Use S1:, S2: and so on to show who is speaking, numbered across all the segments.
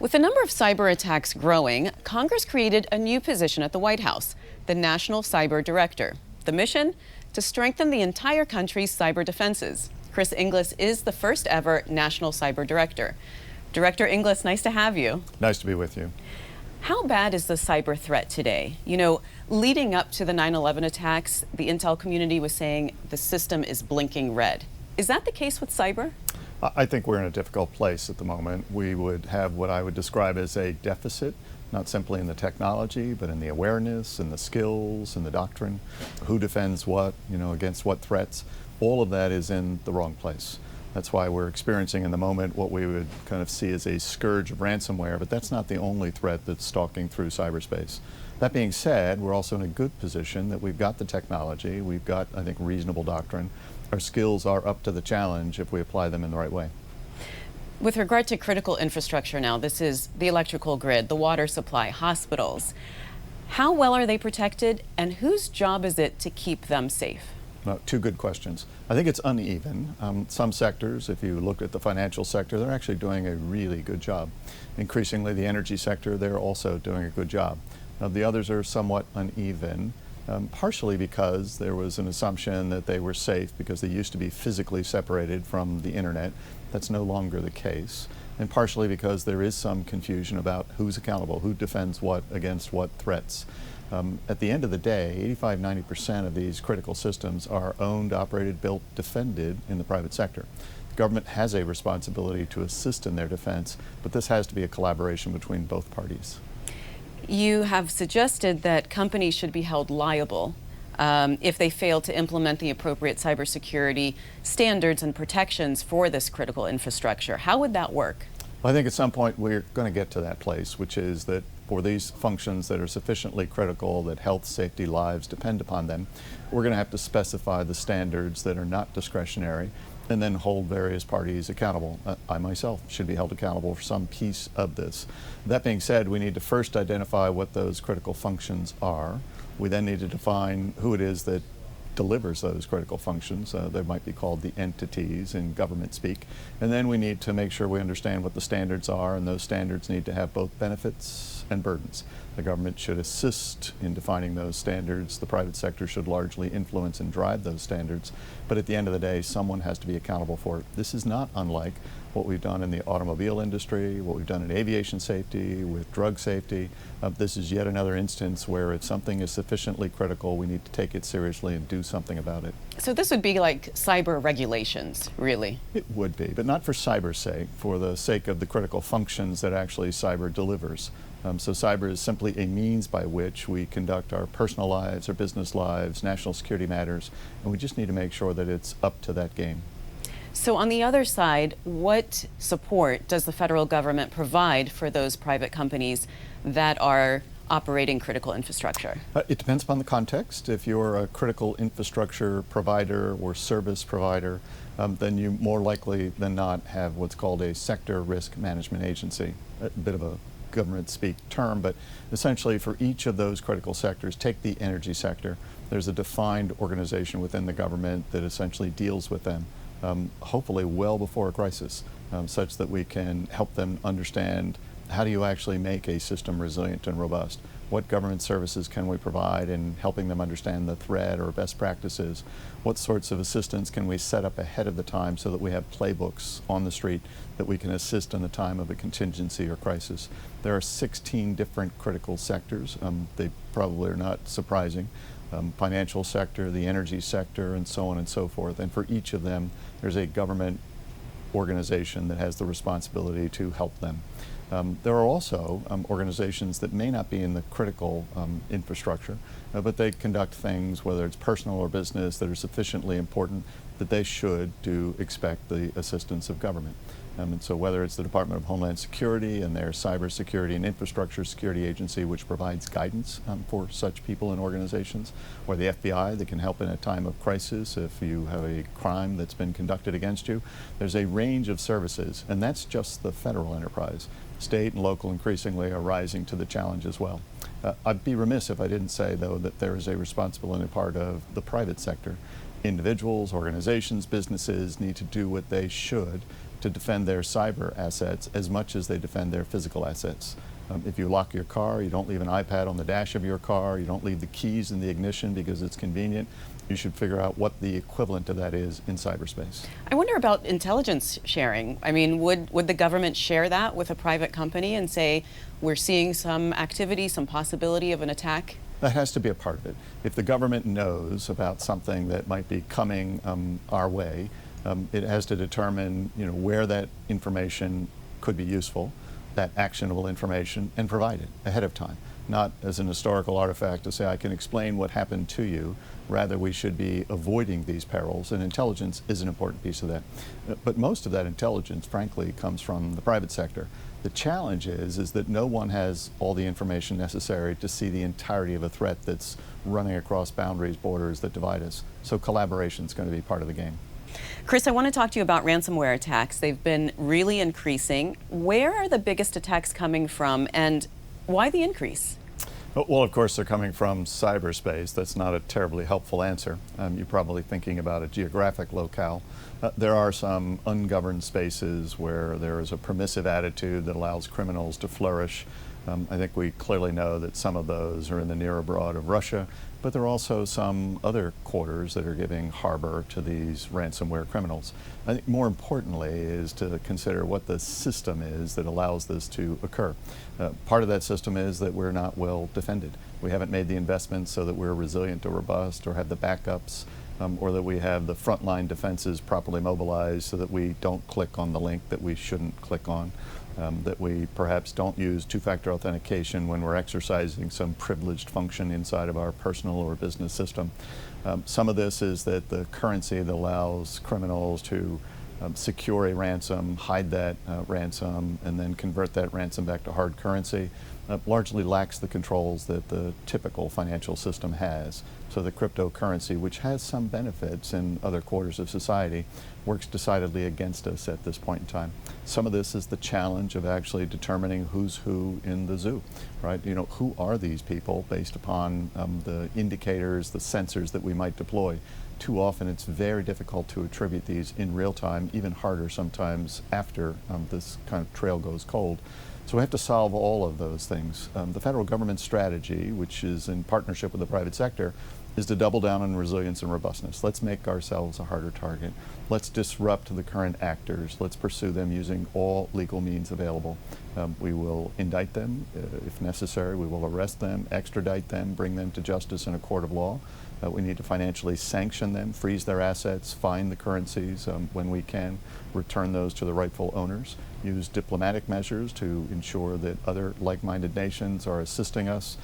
S1: With the number of cyber attacks growing, Congress created a new position at the White House, the National Cyber Director. The mission? To strengthen the entire country's cyber defenses. Chris Inglis is the first ever National Cyber Director. Director Inglis, nice to have you.
S2: Nice to be with you.
S1: How bad is the cyber threat today? You know, leading up to the 9/11 attacks, the intel community was saying the system is blinking red. Is that the case with cyber?
S2: I think we're in a difficult place at the moment. We would have what I would describe as a deficit, not simply in the technology, but in the awareness and the skills and the doctrine, who defends what, against what threats. All of that is in the wrong place. That's why we're experiencing in the moment what we would kind of see as a scourge of ransomware, but that's not the only threat that's stalking through cyberspace. That being said, we're also in a good position that we've got the technology, we've got, I think, reasonable doctrine. Our skills are up to the challenge if we apply them in the right way.
S1: With regard to critical infrastructure now, this is the electrical grid, the water supply, hospitals. How well are they protected, and whose job is it to keep them safe?
S2: Two good questions. I think it's uneven. Some sectors, if you look at the financial sector, they're actually doing a really good job. Increasingly, the energy sector, they're also doing a good job. The others are somewhat uneven, partially because there was an assumption that they were safe because they used to be physically separated from the internet. That's no longer the case. And partially because there is some confusion about who's accountable, who defends what against what threats. At the end of the day, 85–90% of these critical systems are owned, operated, built, defended in the private sector. The government has a responsibility to assist in their defense, but this has to be a collaboration between both parties.
S1: You have suggested that companies should be held liable if they fail to implement the appropriate cybersecurity standards and protections for this critical infrastructure. How would that work?
S2: Well, I think at some point we're going to get to that place, which is that for these functions that are sufficiently critical that health, safety, lives depend upon them, we're going to have to specify the standards that are not discretionary and then hold various parties accountable. I myself should be held accountable for some piece of this. That being said, we need to first identify what those critical functions are. We then need to define who it is that delivers those critical functions. They might be called the entities in government speak. And then we need to make sure we understand what the standards are, and those standards need to have both benefits and burdens. The government should assist in defining those standards. The private sector should largely influence and drive those standards. But at the end of the day, someone has to be accountable for it. This is not unlike what we've done in the automobile industry, what we've done in aviation safety, with drug safety. This is yet another instance where if something is sufficiently critical, we need to take it seriously and do something about it.
S1: So this would be like cyber regulations, really?
S2: It would be, but not for cyber's sake, for the sake of the critical functions that actually cyber delivers. So cyber is simply a means by which we conduct our personal lives, our business lives, national security matters, and we just need to make sure that it's up to that game.
S1: So on the other side, what support does the federal government provide for those private companies that are operating critical infrastructure?
S2: It depends upon the context. If you're a critical infrastructure provider or service provider, then you more likely than not have what's called a sector risk management agency, a bit of a government speak term, but essentially for each of those critical sectors, take the energy sector, there's a defined organization within the government that essentially deals with them, hopefully well before a crisis, such that we can help them understand how do you actually make a system resilient and robust? What government services can we provide in helping them understand the threat or best practices? What sorts of assistance can we set up ahead of the time so that we have playbooks on the street that we can assist in the time of a contingency or crisis? There are 16 different critical sectors. They probably are not surprising. Financial sector, the energy sector, and so on and so forth. And for each of them, there's a government organization that has the responsibility to help them. There are also organizations that may not be in the critical infrastructure, but they conduct things, whether it's personal or business, that are sufficiently important that they should expect the assistance of government. And so whether it's the Department of Homeland Security and their Cybersecurity and Infrastructure Security Agency, which provides guidance for such people and organizations, or the FBI that can help in a time of crisis if you have a crime that's been conducted against you. There's a range of services, and that's just the federal enterprise. State and local increasingly are rising to the challenge as well. I'd be remiss if I didn't say, though, that there is a responsibility part of the private sector. Individuals, organizations, businesses need to do what they should to defend their cyber assets as much as they defend their physical assets. If you lock your car, you don't leave an iPad on the dash of your car, you don't leave the keys in the ignition because it's convenient, you should figure out what the equivalent of that is in cyberspace.
S1: I wonder about intelligence sharing. I mean, would the government share that with a private company and say, we're seeing some activity, some possibility of an attack?
S2: That has to be a part of it. If the government knows about something that might be coming our way, it has to determine, where that information could be useful, that actionable information, and provide it ahead of time. Not as an historical artifact to say, I can explain what happened to you. Rather, we should be avoiding these perils, and intelligence is an important piece of that. But most of that intelligence, frankly, comes from the private sector. The challenge is that no one has all the information necessary to see the entirety of a threat that's running across boundaries, borders that divide us. So collaboration is going to be part of the game.
S1: Chris, I want to talk to you about ransomware attacks. They've been really increasing. Where are the biggest attacks coming from, and why the increase?
S2: Well, of course, they're coming from cyberspace. That's not a terribly helpful answer. You're probably thinking about a geographic locale. There are some ungoverned spaces where there is a permissive attitude that allows criminals to flourish. I think we clearly know that some of those are in the near abroad of Russia, but there are also some other quarters that are giving harbor to these ransomware criminals. I think more importantly is to consider what the system is that allows this to occur. Part of that system is that we're not well defended. We haven't made the investments so that we're resilient or robust or have the backups, or that we have the frontline defenses properly mobilized so that we don't click on the link that we shouldn't click on. That we perhaps don't use two-factor authentication when we're exercising some privileged function inside of our personal or business system. Some of this is that the currency that allows criminals to secure a ransom, hide that ransom, and then convert that ransom back to hard currency largely lacks the controls that the typical financial system has. So the cryptocurrency, which has some benefits in other quarters of society, works decidedly against us at this point in time. Some of this is the challenge of actually determining who's who in the zoo, right? Who are these people based upon the indicators, the sensors that we might deploy. Too often it's very difficult to attribute these in real time, even harder sometimes after this kind of trail goes cold. So we have to solve all of those things. The federal government strategy, which is in partnership with the private sector, is to double down on resilience and robustness. Let's make ourselves a harder target. Let's disrupt the current actors. Let's pursue them using all legal means available. We will indict them if necessary. We will arrest them, extradite them, bring them to justice in a court of law. We need to financially sanction them, freeze their assets, fine the currencies when we can, return those to the rightful owners, use diplomatic measures to ensure that other like-minded nations are assisting us,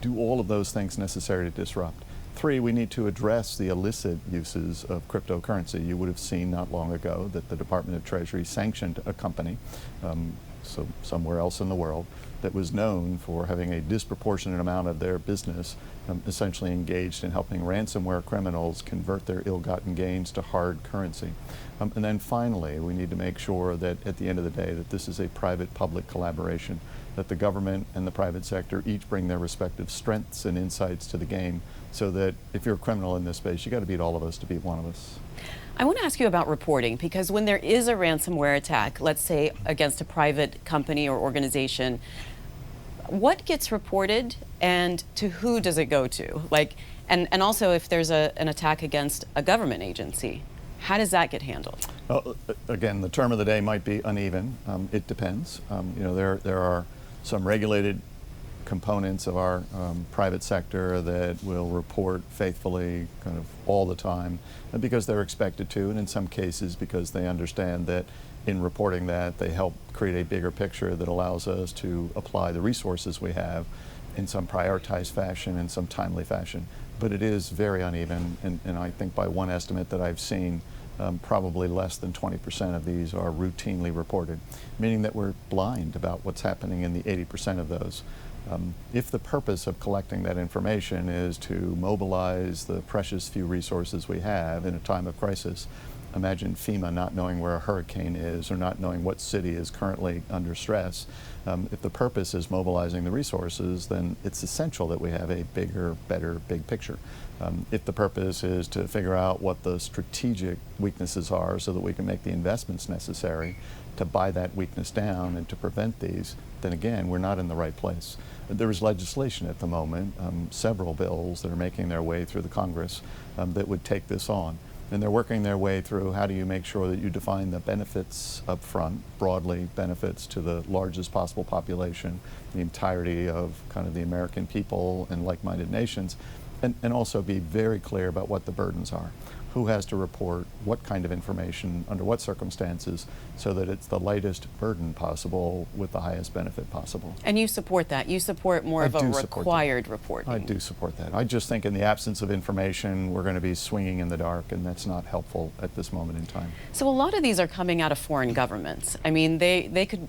S2: do all of those things necessary to disrupt. 3, we need to address the illicit uses of cryptocurrency. You would have seen not long ago that the Department of Treasury sanctioned a company, so somewhere else in the world, that was known for having a disproportionate amount of their business essentially engaged in helping ransomware criminals convert their ill-gotten gains to hard currency. And then finally, we need to make sure that at the end of the day that this is a private-public collaboration, that the government and the private sector each bring their respective strengths and insights to the game, so that if you're a criminal in this space, you got to beat all of us to beat one of us.
S1: I want to ask you about reporting, because when there is a ransomware attack, let's say against a private company or organization, what gets reported and to who does it go to? And also if there's an attack against a government agency, how does that get handled?
S2: Well, again, the term of the day might be uneven. It depends. There are some regulated components of our private sector that will report faithfully kind of all the time because they're expected to, and in some cases because they understand that in reporting that they help create a bigger picture that allows us to apply the resources we have in some prioritized fashion, in some timely fashion. But it is very uneven, and I think by one estimate that I've seen, probably less than 20% of these are routinely reported, meaning that we're blind about what's happening in the 80% of those. If the purpose of collecting that information is to mobilize the precious few resources we have in a time of crisis, Imagine FEMA not knowing where a hurricane is or not knowing what city is currently under stress. If the purpose is mobilizing the resources, then it's essential that we have a bigger, better, big picture. If the purpose is to figure out what the strategic weaknesses are so that we can make the investments necessary to buy that weakness down and to prevent these, then again, we're not in the right place. There is legislation at the moment, several bills that are making their way through the Congress that would take this on. And they're working their way through how do you make sure that you define the benefits up front, broadly benefits to the largest possible population, the entirety of kind of the American people and like-minded nations, and also be very clear about what the burdens are. Who has to report what kind of information, under what circumstances, so that it's the lightest burden possible with the highest benefit possible.
S1: And you support that. You support more of a required reporting.
S2: I do support that. I just think in the absence of information, we're going to be swinging in the dark, and that's not helpful at this moment in time.
S1: So a lot of these are coming out of foreign governments. I mean, they could,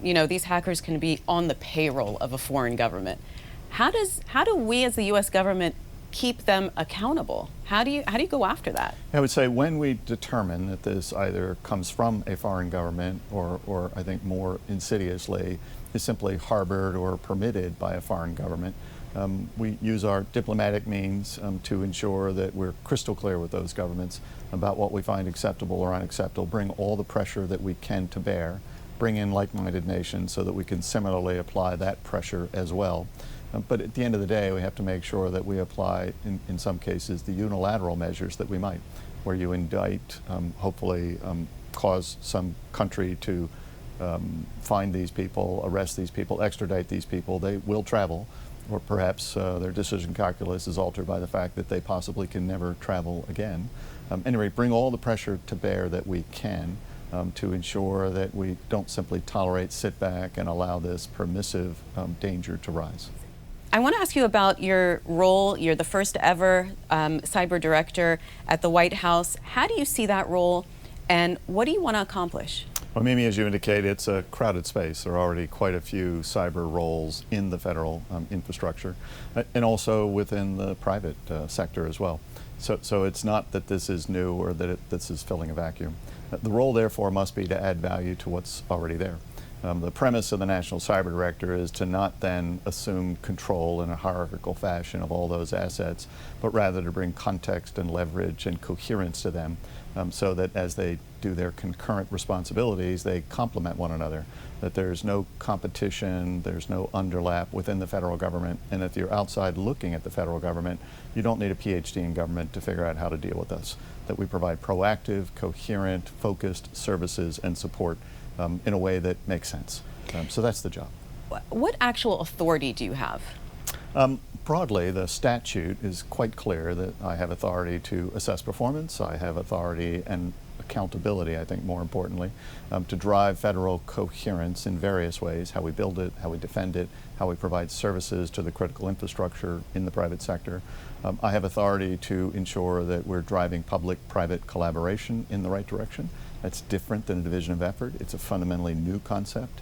S1: these hackers can be on the payroll of a foreign government. How do we as the U.S. government keep them accountable? How do you go after that?
S2: I would say when we determine that this either comes from a foreign government or I think more insidiously is simply harbored or permitted by a foreign government, we use our diplomatic means to ensure that we're crystal clear with those governments about what we find acceptable or unacceptable, bring all the pressure that we can to bear, bring in like-minded nations so that we can similarly apply that pressure as well. But at the end of the day, we have to make sure that we apply, in some cases, the unilateral measures that we might, where you indict, hopefully cause some country to find these people, arrest these people, extradite these people. They will travel, or perhaps their decision calculus is altered by the fact that they possibly can never travel again. Anyway, bring all the pressure to bear that we can to ensure that we don't simply tolerate, sit back, and allow this permissive danger to rise.
S1: I want to ask you about your role. You're the first ever cyber director at the White House. How do you see that role, and what do you want to accomplish?
S2: Well, Mimi, as you indicate, it's a crowded space. There are already quite a few cyber roles in the federal infrastructure, and also within the private sector as well. So it's not that this is new or that this is filling a vacuum. The role, therefore, must be to add value to what's already there. The premise of the National Cyber Director is to not then assume control in a hierarchical fashion of all those assets, but rather to bring context and leverage and coherence to them so that as they do their concurrent responsibilities, they complement one another, that there's no competition, there's no underlap within the federal government, and if you're outside looking at the federal government, you don't need a PhD in government to figure out how to deal with us, that we provide proactive, coherent, focused services and support in a way that makes sense. So that's the job.
S1: What actual authority do you have?
S2: Broadly, the statute is quite clear that I have authority to assess performance. I have authority and accountability, I think more importantly, to drive federal coherence in various ways, how we build it, how we defend it, how we provide services to the critical infrastructure in the private sector. I have authority to ensure that we're driving public-private collaboration in the right direction. That's different than a division of effort. It's a fundamentally new concept.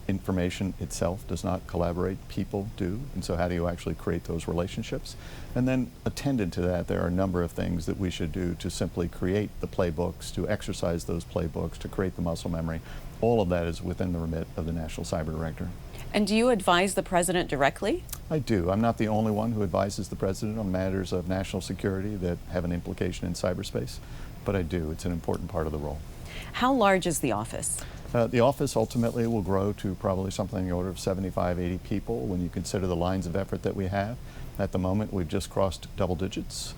S2: Information itself does not collaborate, people do, and so how do you actually create those relationships? And then attendant to that, there are a number of things that we should do to simply create the playbooks, to exercise those playbooks, to create the muscle memory. All of that is within the remit of the National Cyber Director.
S1: And do you advise the President directly?
S2: I do. I'm not the only one who advises the President on matters of national security that have an implication in cyberspace, but I do. It's an important part of the role.
S1: How large is the office?
S2: The office ultimately will grow to probably something in the order of 75, 80 people when you consider the lines of effort that we have. At the moment, we've just crossed double digits.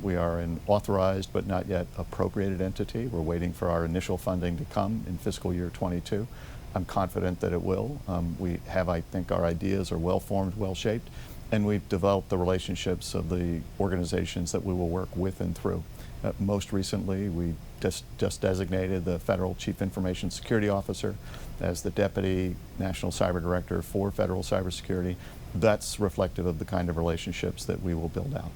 S2: We are an authorized but not yet appropriated entity. We're waiting for our initial funding to come in fiscal year 22. I'm confident that it will. We have, I think, our ideas are well-formed, well-shaped, and we've developed the relationships of the organizations that we will work with and through. Most recently, we just designated the Federal Chief Information Security Officer as the Deputy National Cyber Director for Federal Cybersecurity. That's reflective of the kind of relationships that we will build out.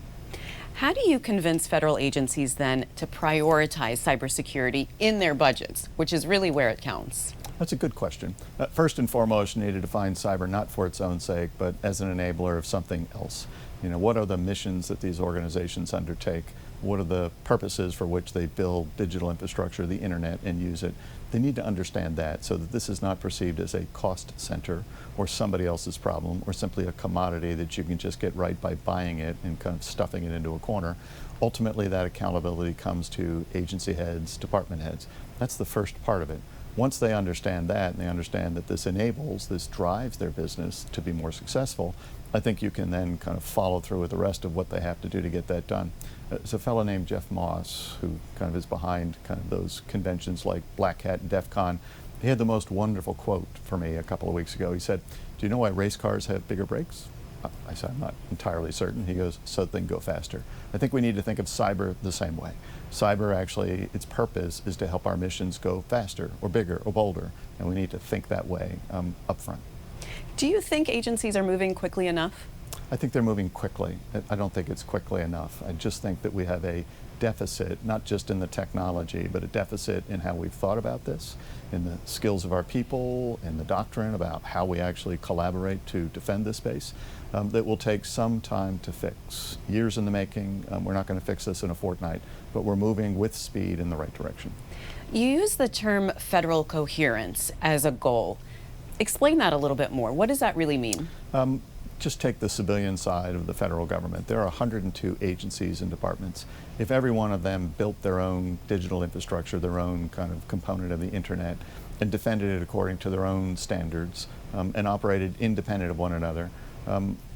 S1: How do you convince federal agencies then to prioritize cybersecurity in their budgets, which is really where it counts?
S2: That's a good question. First and foremost, you need to define cyber not for its own sake, but as an enabler of something else. You know, what are the missions that these organizations undertake? what are the purposes for which they build digital infrastructure, the internet, and use it. They need to understand that so that this is not perceived as a cost center or somebody else's problem or simply a commodity that you can just get right by buying it and kind of stuffing it into a corner. Ultimately, that accountability comes to agency heads, department heads. That's the first part of it. Once they understand that, and they understand that this enables, this drives their business to be more successful, I think you can then kind of follow through with the rest of what they have to do to get that done. There's a fellow named Jeff Moss who kind of is behind kind of those conventions like Black Hat and DEF CON. He had the most wonderful quote for me a couple of weeks ago. He said, "Do you know why race cars have bigger brakes?" I said, "I'm not entirely certain." He goes, "So they can go faster." I think we need to think of cyber the same way. Cyber actually, its purpose is to help our missions go faster or bigger or bolder, and we need to think that way up front.
S1: Do you think agencies are moving quickly enough?
S2: I think they're moving quickly. I don't think it's quickly enough. I just think that we have a deficit, not just in the technology, but a deficit in how we've thought about this, in the skills of our people, in the doctrine about how we actually collaborate to defend this space, that will take some time to fix. Years in the making. We're not going to fix this in a fortnight, but we're moving with speed in the right direction.
S1: You use the term federal coherence as a goal. Explain that a little bit more. What does that really mean?
S2: Just take the civilian side of the federal government. There are 102 agencies and departments. If every one of them built their own digital infrastructure, their own kind of component of the internet, and defended it according to their own standards, and operated independent of one another,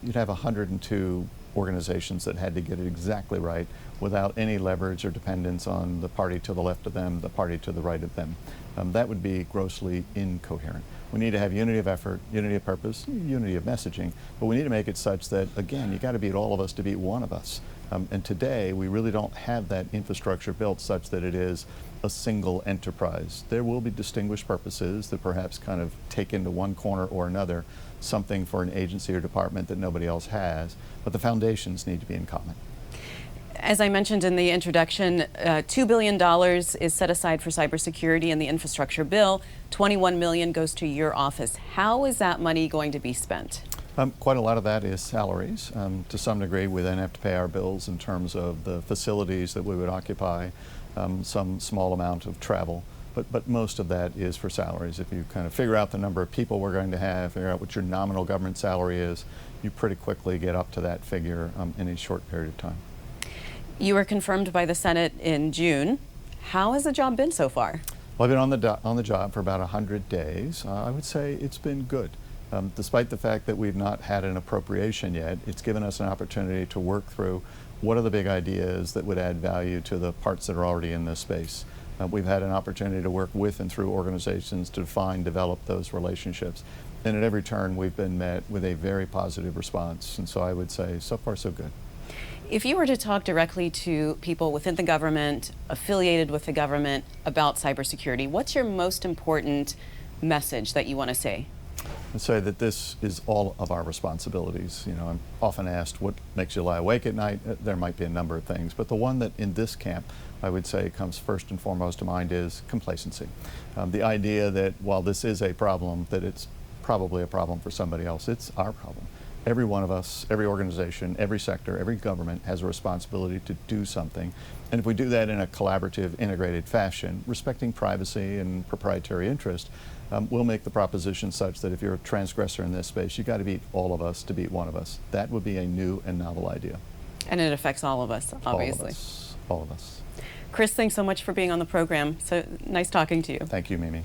S2: you'd have 102 organizations that had to get it exactly right without any leverage or dependence on the party to the left of them, the party to the right of them. That would be grossly incoherent. We need to have unity of effort, unity of purpose, unity of messaging, but we need to make it such that, again, you got to beat all of us to beat one of us. And today, we really don't have that infrastructure built such that it is a single enterprise. There will be distinguished purposes that perhaps kind of take into one corner or another something for an agency or department that nobody else has, but the foundations need to be in common.
S1: As I mentioned in the introduction, $2 billion is set aside for cybersecurity in the infrastructure bill. $21 million goes to your office. How is that money going to be spent?
S2: Quite a lot of that is salaries. To some degree, we then have to pay our bills in terms of the facilities that we would occupy, some small amount of travel. But most of that is for salaries. If you kind of figure out the number of people we're going to have, figure out what your nominal government salary is, you pretty quickly get up to that figure in a short period of time.
S1: You were confirmed by the Senate in June. How has the job been so far?
S2: Well, I've been on the job for about 100 days. I would say it's been good. Despite the fact that we've not had an appropriation yet, it's given us an opportunity to work through what are the big ideas that would add value to the parts that are already in this space. We've had an opportunity to work with and through organizations to define, develop those relationships. And at every turn, we've been met with a very positive response. And so I would say, so far, so good.
S1: If you were to talk directly to people within the government, affiliated with the government, about cybersecurity, what's your most important message that you want to say?
S2: I'd say that this is all of our responsibilities. You know, I'm often asked what makes you lie awake at night. There might be a number of things, but the one that in this camp I would say comes first and foremost to mind is complacency. The idea that while this is a problem, that it's probably a problem for somebody else. It's our problem. Every one of us, every organization, every sector, every government has a responsibility to do something. And if we do that in a collaborative, integrated fashion, respecting privacy and proprietary interest, we'll make the proposition such that if you're a transgressor in this space, you've got to beat all of us to beat one of us. That would be a new and novel idea.
S1: And it affects all of us, obviously.
S2: All of us. All of us.
S1: Chris, thanks so much for being on the program. So nice talking to you.
S2: Thank you, Mimi.